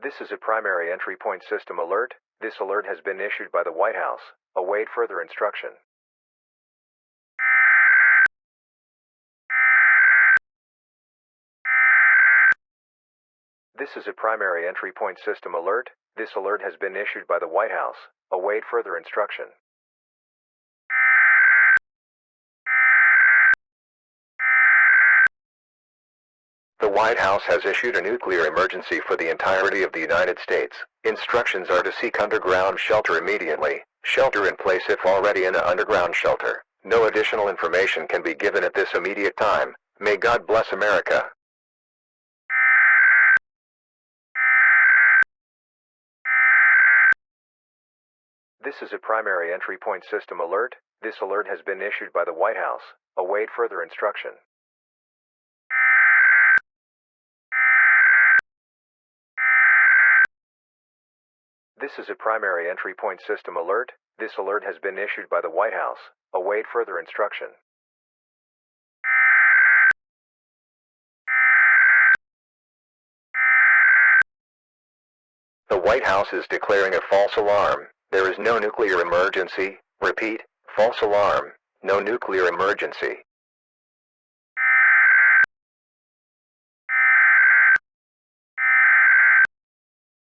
This is a primary entry point system alert. This alert has been issued by the White House. Await further instruction. This is a primary entry point system alert. This alert has been issued by the White House. Await further instruction. The White House has issued a nuclear emergency for the entirety of the United States. Instructions are to seek underground shelter immediately. Shelter in place if already in an underground shelter. No additional information can be given at this immediate time. May God bless America. This is a primary entry point system alert. This alert has been issued by the White House. Await further instruction. This is a primary entry point system alert. This alert has been issued by the White House. Await further instruction. The White House is declaring a false alarm. There is no nuclear emergency. Repeat, false alarm. No nuclear emergency.